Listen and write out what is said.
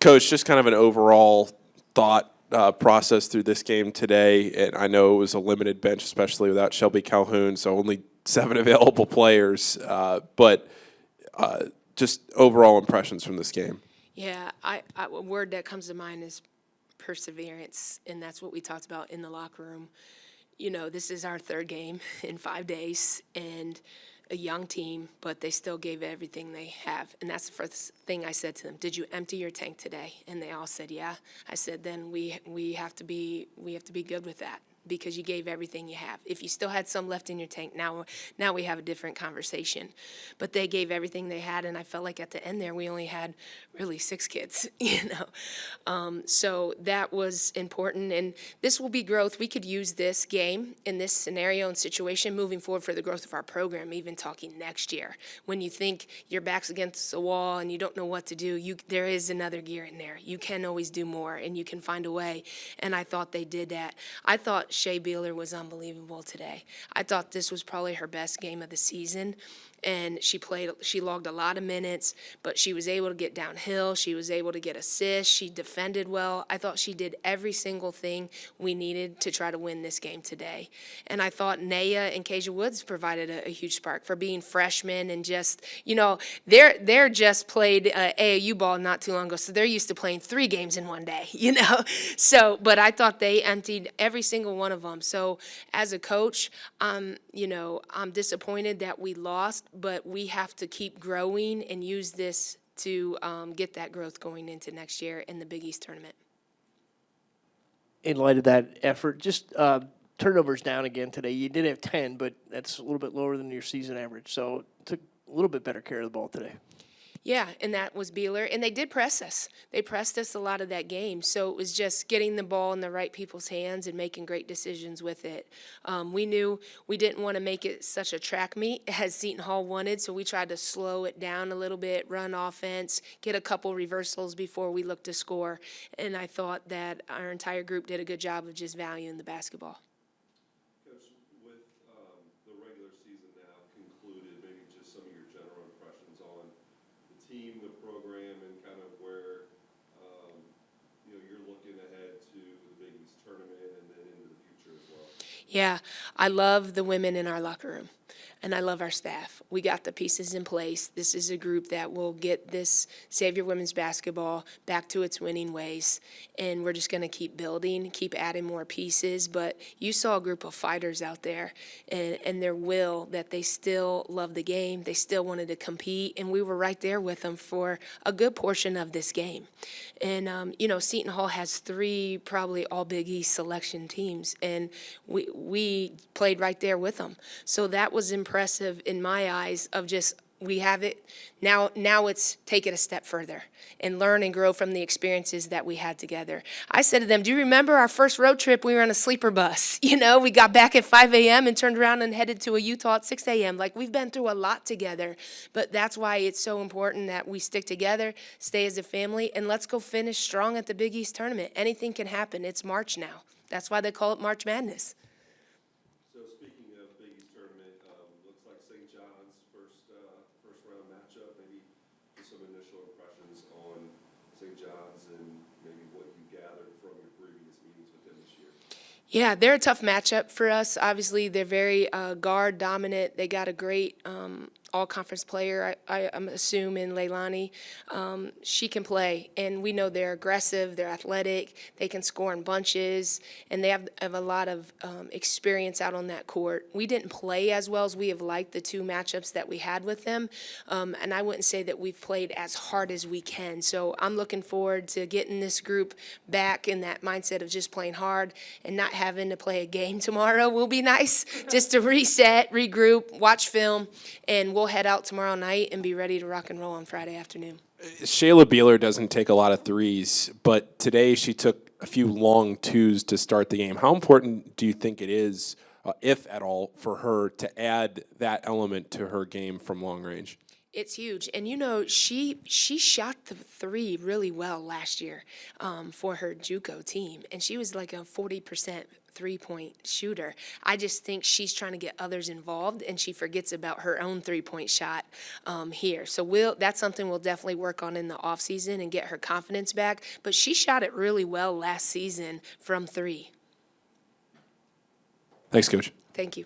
Coach, just kind of an overall thought process through this game today, and I know it was a limited bench, especially without Shelby Calhoun, so only 7 available players, but just overall impressions from this game. Yeah, a word that comes to mind is perseverance, and that's what we talked about in the locker room. You know, this is our 3rd game in 5 days, and a young team, but they still gave everything they have. And that's the first thing I said to them. Did you empty your tank today? And they all said, yeah. I said, then we have to be good with that, because you gave everything you have. If you still had some left in your tank, now we have a different conversation. But they gave everything they had, and I felt like at the end there we only had really 6 kids, So that was important, and this will be growth. We could use this game in this scenario and situation moving forward for the growth of our program, even talking next year. When you think your back's against the wall and you don't know what to do, there is another gear in there. You can always do more, and you can find a way, and I thought they did that. I thought Shea Beeler was unbelievable today. I thought this was probably her best game of the season, and she logged a lot of minutes, but she was able to get downhill. She was able to get assists. She defended well. I thought she did every single thing we needed to try to win this game today. And I thought Naya and Kasia Woods provided a huge spark for being freshmen, and just, they're just played AAU ball not too long ago, so they're used to playing 3 games in one day, So, but I thought they emptied every single one of them. So as a coach, I'm disappointed that we lost, but we have to keep growing and use this to get that growth going into next year in the Big East tournament. In light of that effort, just turnovers down again today. You did have 10, but that's a little bit lower than your season average. So took a little bit better care of the ball today. Yeah, and that was Beeler. And they did press us. They pressed us a lot of that game. So it was just getting the ball in the right people's hands and making great decisions with it. We knew we didn't want to make it such a track meet as Seton Hall wanted, so we tried to slow it down a little bit, run offense, get a couple reversals before we looked to score. And I thought that our entire group did a good job of just valuing the basketball. Team, the program, and kind of where you're looking ahead to the Big East tournament and then into the future as well. Yeah, I love the women in our locker room, and I love our staff. We got the pieces in place. This is a group that will get this Xavier women's basketball back to its winning ways, and we're just going to keep building, keep adding more pieces. But you saw a group of fighters out there, and their will that they still love the game. They still wanted to compete, and we were right there with them for a good portion of this game. And, Seton Hall has 3 probably all Big East selection teams, and we played right there with them. So that was impressive in my eyes of just, we have it. Now it's take it a step further and learn and grow from the experiences that we had together. I said to them, do you remember our first road trip? We were on a sleeper bus. We got back at 5 a.m. and turned around and headed to a Utah at 6 a.m. Like, we've been through a lot together, but that's why it's so important that we stick together, stay as a family, and let's go finish strong at the Big East tournament. Anything can happen. It's March now. That's why they call it March Madness. Yeah, they're a tough matchup for us. Obviously, they're very guard dominant. They got a great all-conference player, I'm assuming, Leilani. She can play, and we know they're aggressive, they're athletic, they can score in bunches, and they have a lot of experience out on that court. We didn't play as well as we have liked the 2 matchups that we had with them, and I wouldn't say that we've played as hard as we can. So I'm looking forward to getting this group back in that mindset of just playing hard, and not having to play a game tomorrow will be nice, just to reset, regroup, watch film, and we'll head out tomorrow night and be ready to rock and roll on Friday afternoon. Shayla Beeler doesn't take a lot of threes, but today she took a few long 2s to start the game. How important do you think it is, if at all, for her to add that element to her game from long range? It's huge. And she shot the three really well last year for her JUCO team. And she was like a 40% three-point shooter. I just think she's trying to get others involved, and she forgets about her own three-point shot here. So that's something we'll definitely work on in the offseason and get her confidence back. But she shot it really well last season from three. Thanks, Coach. Thank you.